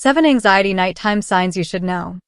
7 Anxiety Nighttime Signs You Should Know.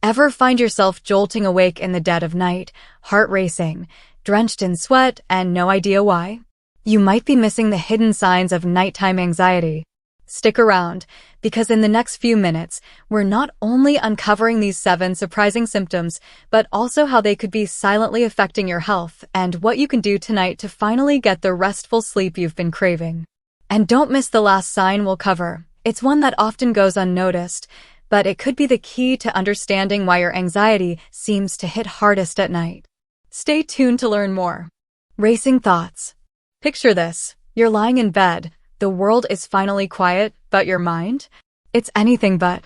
Ever find yourself jolting awake in the dead of night, heart racing, drenched in sweat, and no idea why? You might be missing the hidden signs of nighttime anxiety. Stick around, because in the next few minutes, we're not only uncovering these 7 surprising symptoms, but also how they could be silently affecting your health and what you can do tonight to finally get the restful sleep you've been craving. And don't miss the last sign we'll cover. It's one that often goes unnoticed, but it could be the key to understanding why your anxiety seems to hit hardest at night. Stay tuned to learn more. Racing thoughts. Picture this. You're lying in bed. The world is finally quiet, but your mind? It's anything but.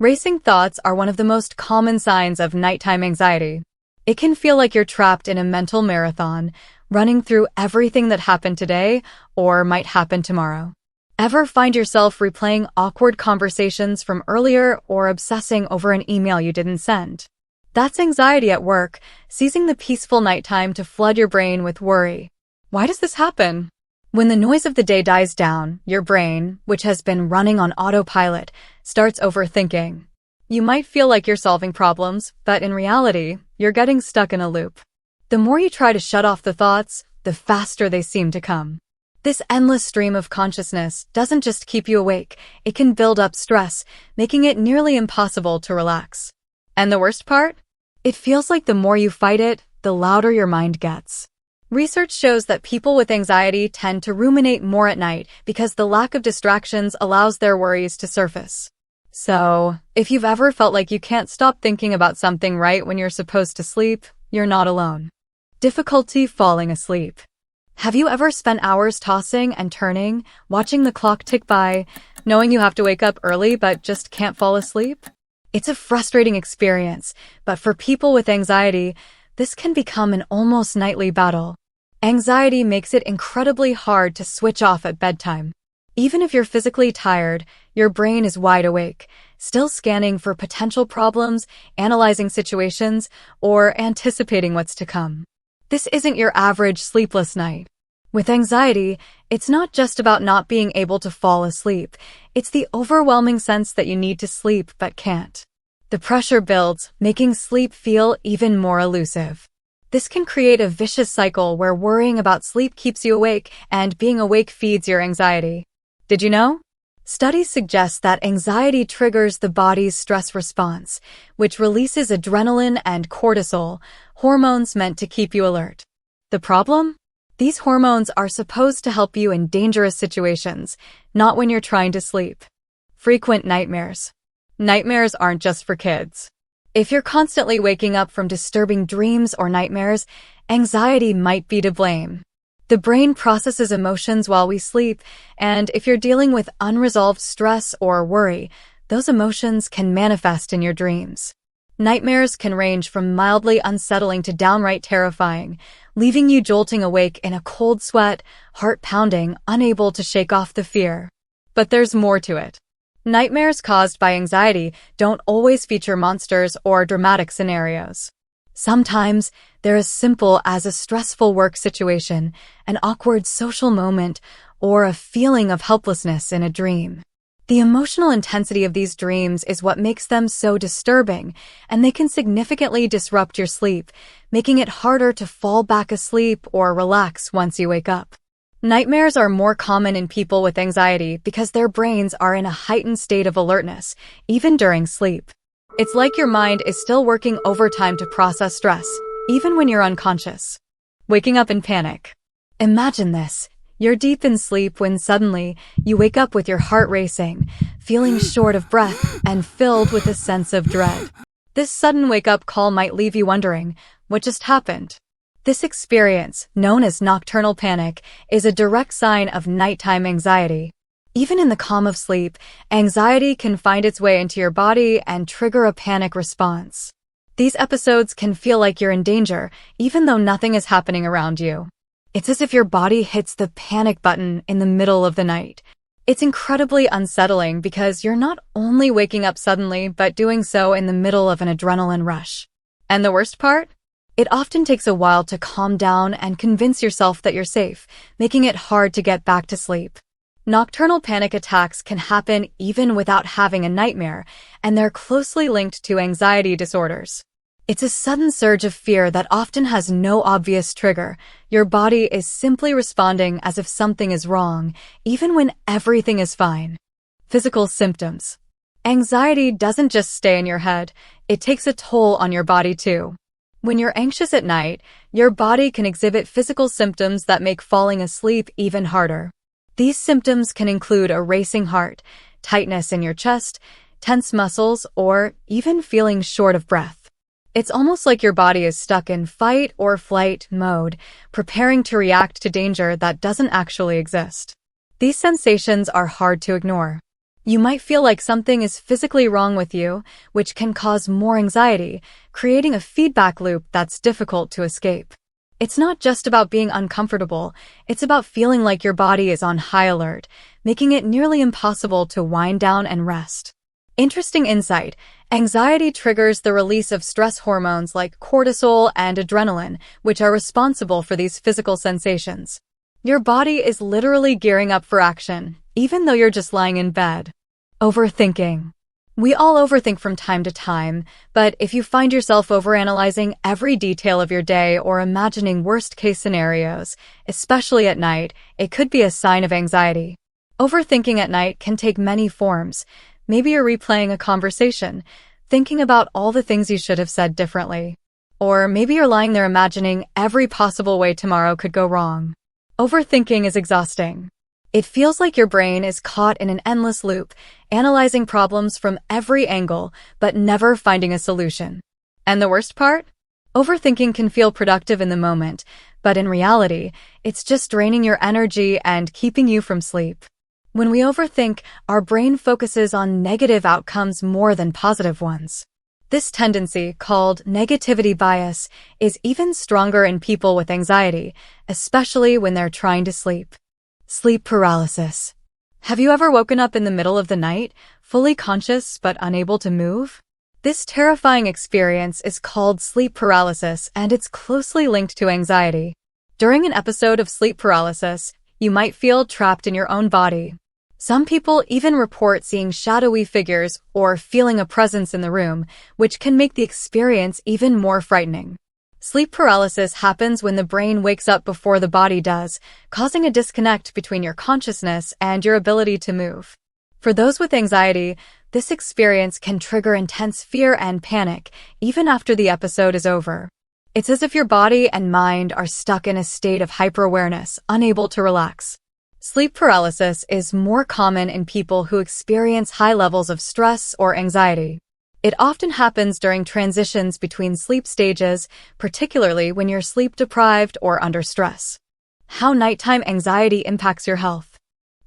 Racing thoughts are one of the most common signs of nighttime anxiety. It can feel like you're trapped in a mental marathon, running through everything that happened today or might happen tomorrow. Ever find yourself replaying awkward conversations from earlier or obsessing over an email you didn't send? That's anxiety at work, seizing the peaceful nighttime to flood your brain with worry. Why does this happen? When the noise of the day dies down, your brain, which has been running on autopilot, starts overthinking. You might feel like you're solving problems, but in reality, you're getting stuck in a loop. The more you try to shut off the thoughts, the faster they seem to come. This endless stream of consciousness doesn't just keep you awake, it can build up stress, making it nearly impossible to relax. And the worst part? It feels like the more you fight it, the louder your mind gets. Research shows that people with anxiety tend to ruminate more at night because the lack of distractions allows their worries to surface. So, if you've ever felt like you can't stop thinking about something right when you're supposed to sleep, you're not alone. Difficulty falling asleep. Have you ever spent hours tossing and turning, watching the clock tick by, knowing you have to wake up early but just can't fall asleep? It's a frustrating experience, but for people with anxiety, this can become an almost nightly battle. Anxiety makes it incredibly hard to switch off at bedtime. Even if you're physically tired, your brain is wide awake, still scanning for potential problems, analyzing situations, or anticipating what's to come. This isn't your average sleepless night. With anxiety, it's not just about not being able to fall asleep. It's the overwhelming sense that you need to sleep but can't. The pressure builds, making sleep feel even more elusive. This can create a vicious cycle where worrying about sleep keeps you awake and being awake feeds your anxiety. Did you know? Studies suggest that anxiety triggers the body's stress response, which releases adrenaline and cortisol, hormones meant to keep you alert. The problem? These hormones are supposed to help you in dangerous situations, not when you're trying to sleep. Frequent nightmares. Nightmares aren't just for kids. If you're constantly waking up from disturbing dreams or nightmares, anxiety might be to blame. The brain processes emotions while we sleep, and if you're dealing with unresolved stress or worry, those emotions can manifest in your dreams. Nightmares can range from mildly unsettling to downright terrifying, leaving you jolting awake in a cold sweat, heart pounding, unable to shake off the fear. But there's more to it. Nightmares caused by anxiety don't always feature monsters or dramatic scenarios. Sometimes, they're as simple as a stressful work situation, an awkward social moment, or a feeling of helplessness in a dream. The emotional intensity of these dreams is what makes them so disturbing, and they can significantly disrupt your sleep, making it harder to fall back asleep or relax once you wake up. Nightmares are more common in people with anxiety because their brains are in a heightened state of alertness, even during sleep. It's like your mind is still working overtime to process stress, even when you're unconscious. Waking up in panic. Imagine this. You're deep in sleep when suddenly you wake up with your heart racing, feeling short of breath and filled with a sense of dread. This sudden wake-up call might leave you wondering, what just happened? This experience, known as nocturnal panic, is a direct sign of nighttime anxiety. Even in the calm of sleep, anxiety can find its way into your body and trigger a panic response. These episodes can feel like you're in danger, even though nothing is happening around you. It's as if your body hits the panic button in the middle of the night. It's incredibly unsettling because you're not only waking up suddenly, but doing so in the middle of an adrenaline rush. And the worst part? It often takes a while to calm down and convince yourself that you're safe, making it hard to get back to sleep. Nocturnal panic attacks can happen even without having a nightmare, and they're closely linked to anxiety disorders. It's a sudden surge of fear that often has no obvious trigger. Your body is simply responding as if something is wrong, even when everything is fine. Physical symptoms. Anxiety doesn't just stay in your head, it takes a toll on your body too. When you're anxious at night, your body can exhibit physical symptoms that make falling asleep even harder. These symptoms can include a racing heart, tightness in your chest, tense muscles, or even feeling short of breath. It's almost like your body is stuck in fight or flight mode, preparing to react to danger that doesn't actually exist. These sensations are hard to ignore. You might feel like something is physically wrong with you, which can cause more anxiety, creating a feedback loop that's difficult to escape. It's not just about being uncomfortable, it's about feeling like your body is on high alert, making it nearly impossible to wind down and rest. Interesting insight. Anxiety triggers the release of stress hormones like cortisol and adrenaline, which are responsible for these physical sensations. Your body is literally gearing up for action, even though you're just lying in bed. Overthinking. We all overthink from time to time, but if you find yourself overanalyzing every detail of your day or imagining worst-case scenarios, especially at night, it could be a sign of anxiety. Overthinking at night can take many forms. Maybe you're replaying a conversation, thinking about all the things you should have said differently. Or maybe you're lying there imagining every possible way tomorrow could go wrong. Overthinking is exhausting. It feels like your brain is caught in an endless loop, analyzing problems from every angle, but never finding a solution. And the worst part? Overthinking can feel productive in the moment, but in reality, it's just draining your energy and keeping you from sleep. When we overthink, our brain focuses on negative outcomes more than positive ones. This tendency, called negativity bias, is even stronger in people with anxiety, especially when they're trying to sleep. Sleep paralysis. Have you ever woken up in the middle of the night, fully conscious but unable to move? This terrifying experience is called sleep paralysis, and it's closely linked to anxiety. During an episode of sleep paralysis, you might feel trapped in your own body. Some people even report seeing shadowy figures or feeling a presence in the room, which can make the experience even more frightening. Sleep paralysis happens when the brain wakes up before the body does, causing a disconnect between your consciousness and your ability to move. For those with anxiety, this experience can trigger intense fear and panic, even after the episode is over. It's as if your body and mind are stuck in a state of hyper-awareness, unable to relax. Sleep paralysis is more common in people who experience high levels of stress or anxiety. It often happens during transitions between sleep stages, particularly when you're sleep-deprived or under stress. How nighttime anxiety impacts your health.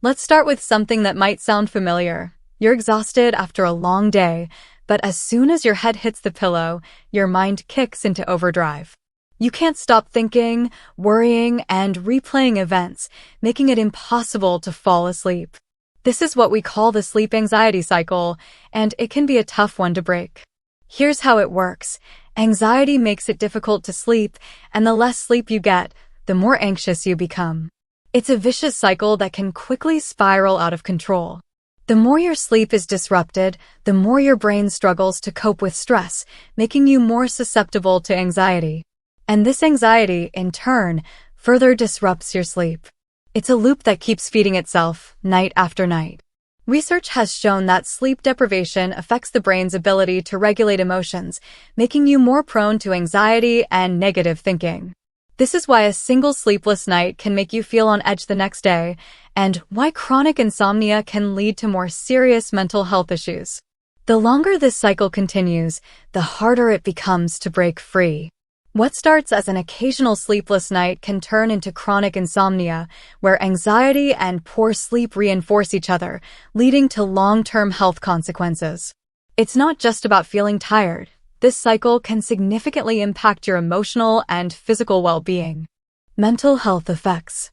Let's start with something that might sound familiar. You're exhausted after a long day, but as soon as your head hits the pillow, your mind kicks into overdrive. You can't stop thinking, worrying, and replaying events, making it impossible to fall asleep. This is what we call the sleep anxiety cycle, and it can be a tough one to break. Here's how it works. Anxiety makes it difficult to sleep, and the less sleep you get, the more anxious you become. It's a vicious cycle that can quickly spiral out of control. The more your sleep is disrupted, the more your brain struggles to cope with stress, making you more susceptible to anxiety. And this anxiety, in turn, further disrupts your sleep. It's a loop that keeps feeding itself, night after night. Research has shown that sleep deprivation affects the brain's ability to regulate emotions, making you more prone to anxiety and negative thinking. This is why a single sleepless night can make you feel on edge the next day, and why chronic insomnia can lead to more serious mental health issues. The longer this cycle continues, the harder it becomes to break free. What starts as an occasional sleepless night can turn into chronic insomnia, where anxiety and poor sleep reinforce each other, leading to long-term health consequences. It's not just about feeling tired. This cycle can significantly impact your emotional and physical well-being. Mental health effects.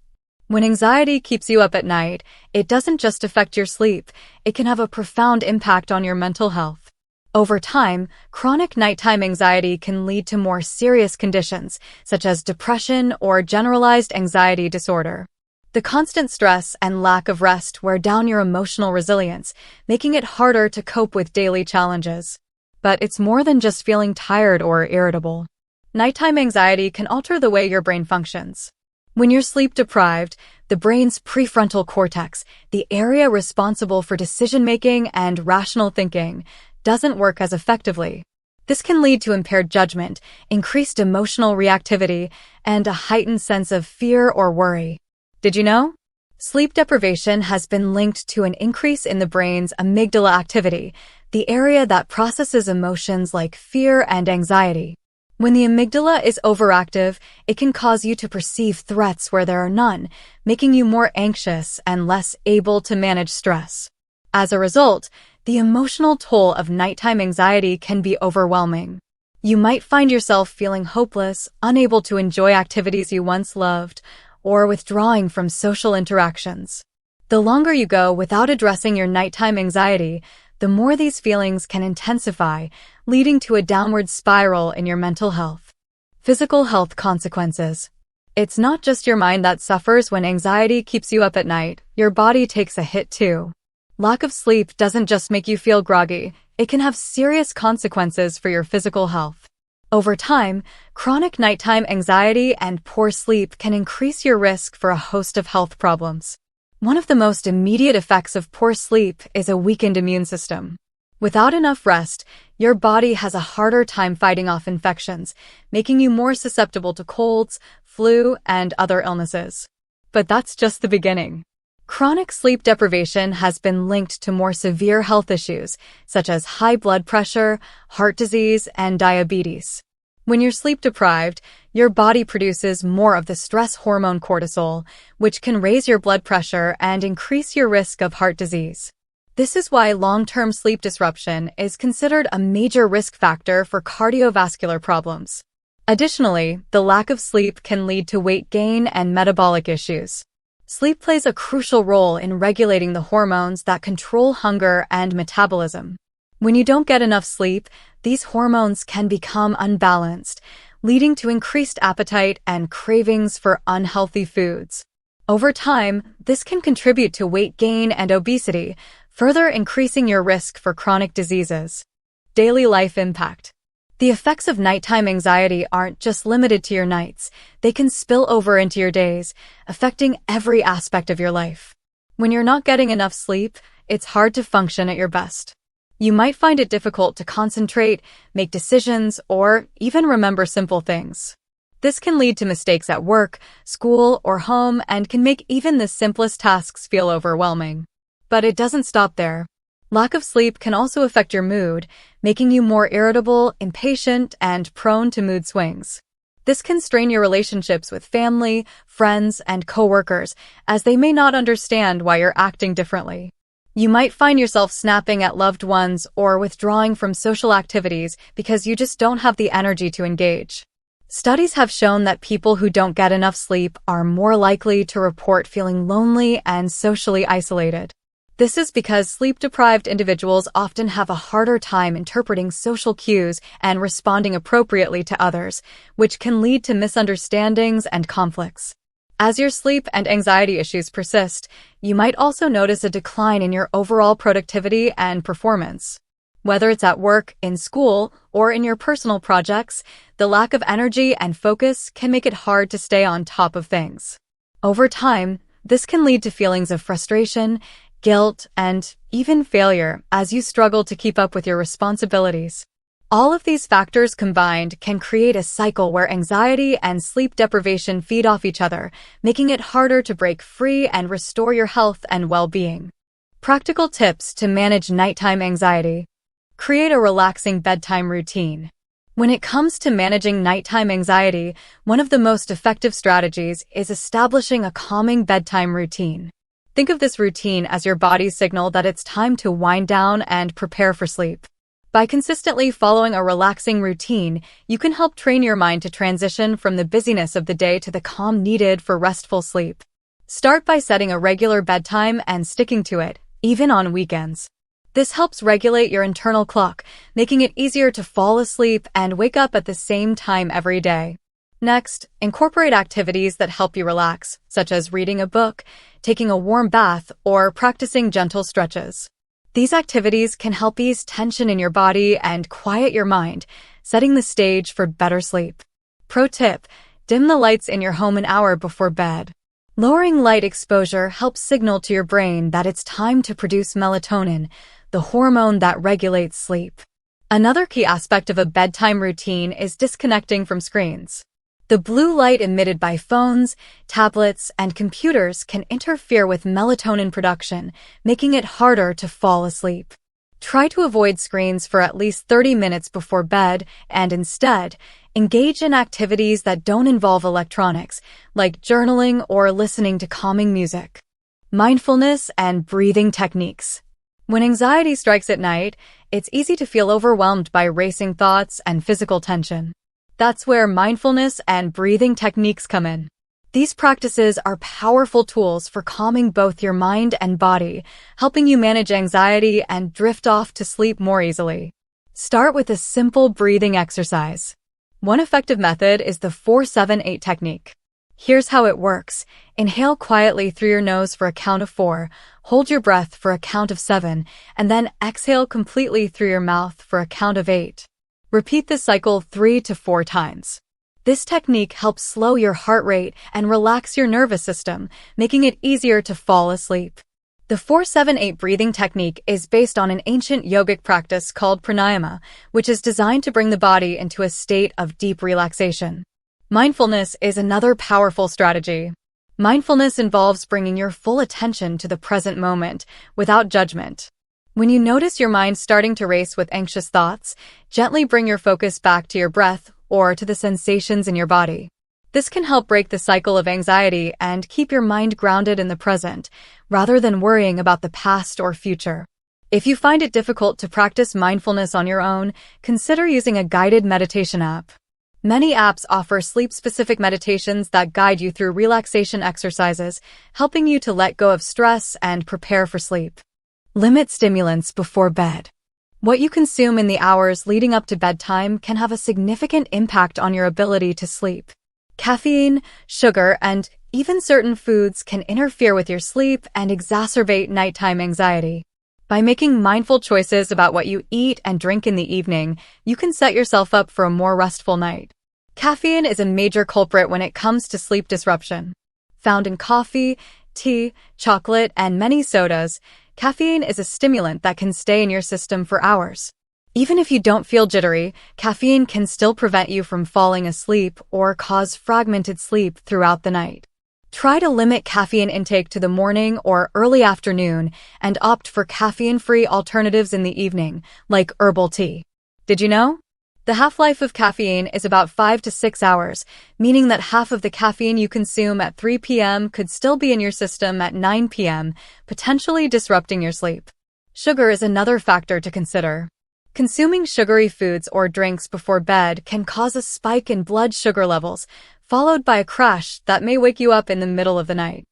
When anxiety keeps you up at night, it doesn't just affect your sleep, it can have a profound impact on your mental health. Over time, chronic nighttime anxiety can lead to more serious conditions, such as depression or generalized anxiety disorder. The constant stress and lack of rest wear down your emotional resilience, making it harder to cope with daily challenges. But it's more than just feeling tired or irritable. Nighttime anxiety can alter the way your brain functions. When you're sleep-deprived, the brain's prefrontal cortex, the area responsible for decision-making and rational thinking, doesn't work as effectively. This can lead to impaired judgment, increased emotional reactivity, and a heightened sense of fear or worry. Did you know? Sleep deprivation has been linked to an increase in the brain's amygdala activity, the area that processes emotions like fear and anxiety. When the amygdala is overactive, it can cause you to perceive threats where there are none, making you more anxious and less able to manage stress. As a result, the emotional toll of nighttime anxiety can be overwhelming. You might find yourself feeling hopeless, unable to enjoy activities you once loved, or withdrawing from social interactions. The longer you go without addressing your nighttime anxiety, the more these feelings can intensify, leading to a downward spiral in your mental health. Physical health consequences. It's not just your mind that suffers when anxiety keeps you up at night, your body takes a hit too. Lack of sleep doesn't just make you feel groggy, it can have serious consequences for your physical health. Over time, chronic nighttime anxiety and poor sleep can increase your risk for a host of health problems. One of the most immediate effects of poor sleep is a weakened immune system. Without enough rest, your body has a harder time fighting off infections, making you more susceptible to colds, flu, and other illnesses. But that's just the beginning. Chronic sleep deprivation has been linked to more severe health issues, such as high blood pressure, heart disease, and diabetes. When you're sleep-deprived, your body produces more of the stress hormone cortisol, which can raise your blood pressure and increase your risk of heart disease. This is why long-term sleep disruption is considered a major risk factor for cardiovascular problems. Additionally, the lack of sleep can lead to weight gain and metabolic issues. Sleep plays a crucial role in regulating the hormones that control hunger and metabolism. When you don't get enough sleep, these hormones can become unbalanced, leading to increased appetite and cravings for unhealthy foods. Over time, this can contribute to weight gain and obesity, further increasing your risk for chronic diseases. Daily life impact. The effects of nighttime anxiety aren't just limited to your nights, they can spill over into your days, affecting every aspect of your life. When you're not getting enough sleep, it's hard to function at your best. You might find it difficult to concentrate, make decisions, or even remember simple things. This can lead to mistakes at work, school, or home and can make even the simplest tasks feel overwhelming. But it doesn't stop there. Lack of sleep can also affect your mood, making you more irritable, impatient, and prone to mood swings. This can strain your relationships with family, friends, and coworkers, as they may not understand why you're acting differently. You might find yourself snapping at loved ones or withdrawing from social activities because you just don't have the energy to engage. Studies have shown that people who don't get enough sleep are more likely to report feeling lonely and socially isolated. This is because sleep-deprived individuals often have a harder time interpreting social cues and responding appropriately to others, which can lead to misunderstandings and conflicts. As your sleep and anxiety issues persist, you might also notice a decline in your overall productivity and performance. Whether it's at work, in school, or in your personal projects, the lack of energy and focus can make it hard to stay on top of things. Over time, this can lead to feelings of frustration, guilt, and even failure as you struggle to keep up with your responsibilities. All of these factors combined can create a cycle where anxiety and sleep deprivation feed off each other, making it harder to break free and restore your health and well-being. Practical tips to manage nighttime anxiety. Create a relaxing bedtime routine. When it comes to managing nighttime anxiety, one of the most effective strategies is establishing a calming bedtime routine. Think of this routine as your body's signal that it's time to wind down and prepare for sleep. By consistently following a relaxing routine, you can help train your mind to transition from the busyness of the day to the calm needed for restful sleep. Start by setting a regular bedtime and sticking to it, even on weekends. This helps regulate your internal clock, making it easier to fall asleep and wake up at the same time every day. Next, incorporate activities that help you relax, such as reading a book, taking a warm bath, or practicing gentle stretches. These activities can help ease tension in your body and quiet your mind, setting the stage for better sleep. Pro tip: dim the lights in your home an hour before bed. Lowering light exposure helps signal to your brain that it's time to produce melatonin, the hormone that regulates sleep. Another key aspect of a bedtime routine is disconnecting from screens. The blue light emitted by phones, tablets, and computers can interfere with melatonin production, making it harder to fall asleep. Try to avoid screens for at least 30 minutes before bed and instead, engage in activities that don't involve electronics, like journaling or listening to calming music. Mindfulness and breathing techniques. When anxiety strikes at night, it's easy to feel overwhelmed by racing thoughts and physical tension. That's where mindfulness and breathing techniques come in. These practices are powerful tools for calming both your mind and body, helping you manage anxiety and drift off to sleep more easily. Start with a simple breathing exercise. One effective method is the 4-7-8 technique. Here's how it works. Inhale quietly through your nose for a count of 4, hold your breath for a count of 7, and then exhale completely through your mouth for a count of 8. Repeat this cycle 3 to 4 times. This technique helps slow your heart rate and relax your nervous system, making it easier to fall asleep. The 4-7-8 breathing technique is based on an ancient yogic practice called pranayama, which is designed to bring the body into a state of deep relaxation. Mindfulness is another powerful strategy. Mindfulness involves bringing your full attention to the present moment, without judgment. When you notice your mind starting to race with anxious thoughts, gently bring your focus back to your breath or to the sensations in your body. This can help break the cycle of anxiety and keep your mind grounded in the present, rather than worrying about the past or future. If you find it difficult to practice mindfulness on your own, consider using a guided meditation app. Many apps offer sleep-specific meditations that guide you through relaxation exercises, helping you to let go of stress and prepare for sleep. Limit stimulants before bed. What you consume in the hours leading up to bedtime can have a significant impact on your ability to sleep. Caffeine, sugar, and even certain foods can interfere with your sleep and exacerbate nighttime anxiety. By making mindful choices about what you eat and drink in the evening, you can set yourself up for a more restful night. Caffeine is a major culprit when it comes to sleep disruption. Found in coffee, tea, chocolate, and many sodas, caffeine is a stimulant that can stay in your system for hours. Even if you don't feel jittery, caffeine can still prevent you from falling asleep or cause fragmented sleep throughout the night. Try to limit caffeine intake to the morning or early afternoon and opt for caffeine-free alternatives in the evening, like herbal tea. Did you know? The half-life of caffeine is about 5 to 6 hours, meaning that half of the caffeine you consume at 3 p.m. could still be in your system at 9 p.m., potentially disrupting your sleep. Sugar is another factor to consider. Consuming sugary foods or drinks before bed can cause a spike in blood sugar levels, followed by a crash that may wake you up in the middle of the night.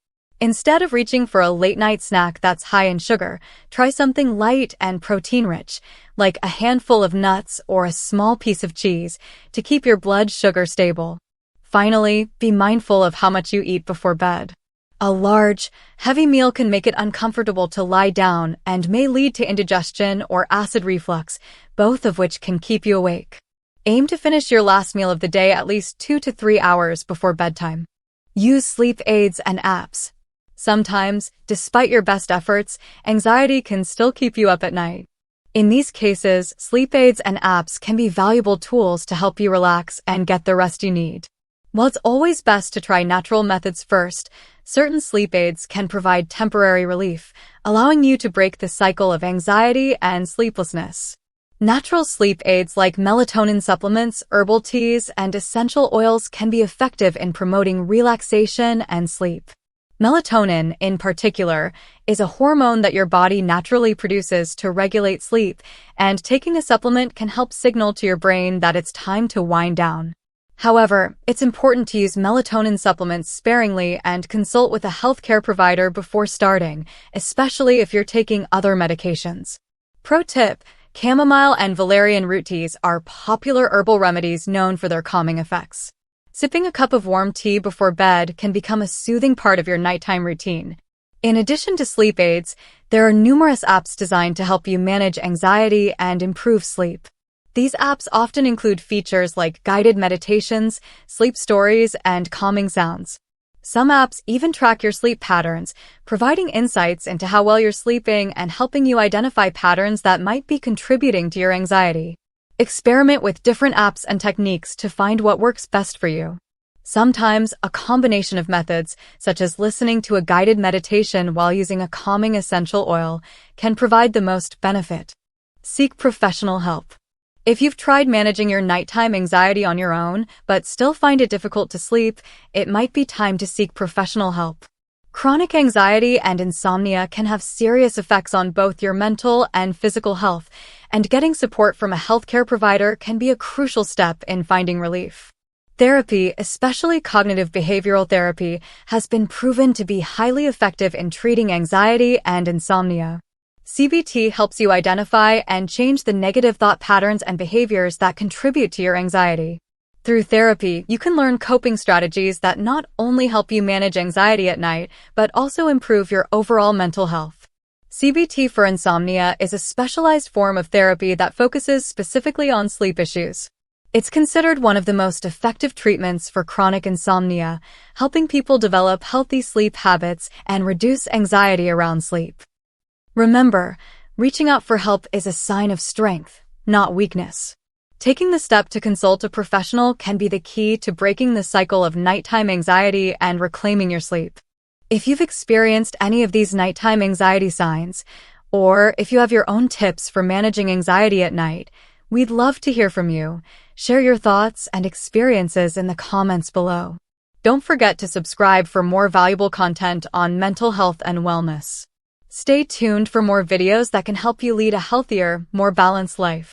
Instead of reaching for a late-night snack that's high in sugar, try something light and protein-rich, like a handful of nuts or a small piece of cheese, to keep your blood sugar stable. Finally, be mindful of how much you eat before bed. A large, heavy meal can make it uncomfortable to lie down and may lead to indigestion or acid reflux, both of which can keep you awake. Aim to finish your last meal of the day at least 2 to 3 hours before bedtime. Use sleep aids and apps. Sometimes, despite your best efforts, anxiety can still keep you up at night. In these cases, sleep aids and apps can be valuable tools to help you relax and get the rest you need. While it's always best to try natural methods first, certain sleep aids can provide temporary relief, allowing you to break the cycle of anxiety and sleeplessness. Natural sleep aids like melatonin supplements, herbal teas, and essential oils can be effective in promoting relaxation and sleep. Melatonin, in particular, is a hormone that your body naturally produces to regulate sleep, and taking a supplement can help signal to your brain that it's time to wind down. However, it's important to use melatonin supplements sparingly and consult with a healthcare provider before starting, especially if you're taking other medications. Pro tip: chamomile and valerian root teas are popular herbal remedies known for their calming effects. Sipping a cup of warm tea before bed can become a soothing part of your nighttime routine. In addition to sleep aids, there are numerous apps designed to help you manage anxiety and improve sleep. These apps often include features like guided meditations, sleep stories, and calming sounds. Some apps even track your sleep patterns, providing insights into how well you're sleeping and helping you identify patterns that might be contributing to your anxiety. Experiment with different apps and techniques to find what works best for you. Sometimes, a combination of methods, such as listening to a guided meditation while using a calming essential oil, can provide the most benefit. Seek professional help. If you've tried managing your nighttime anxiety on your own, but still find it difficult to sleep, it might be time to seek professional help. Chronic anxiety and insomnia can have serious effects on both your mental and physical health, and getting support from a healthcare provider can be a crucial step in finding relief. Therapy, especially cognitive behavioral therapy, has been proven to be highly effective in treating anxiety and insomnia. CBT helps you identify and change the negative thought patterns and behaviors that contribute to your anxiety. Through therapy, you can learn coping strategies that not only help you manage anxiety at night, but also improve your overall mental health. CBT for insomnia is a specialized form of therapy that focuses specifically on sleep issues. It's considered one of the most effective treatments for chronic insomnia, helping people develop healthy sleep habits and reduce anxiety around sleep. Remember, reaching out for help is a sign of strength, not weakness. Taking the step to consult a professional can be the key to breaking the cycle of nighttime anxiety and reclaiming your sleep. If you've experienced any of these nighttime anxiety signs, or if you have your own tips for managing anxiety at night, we'd love to hear from you. Share your thoughts and experiences in the comments below. Don't forget to subscribe for more valuable content on mental health and wellness. Stay tuned for more videos that can help you lead a healthier, more balanced life.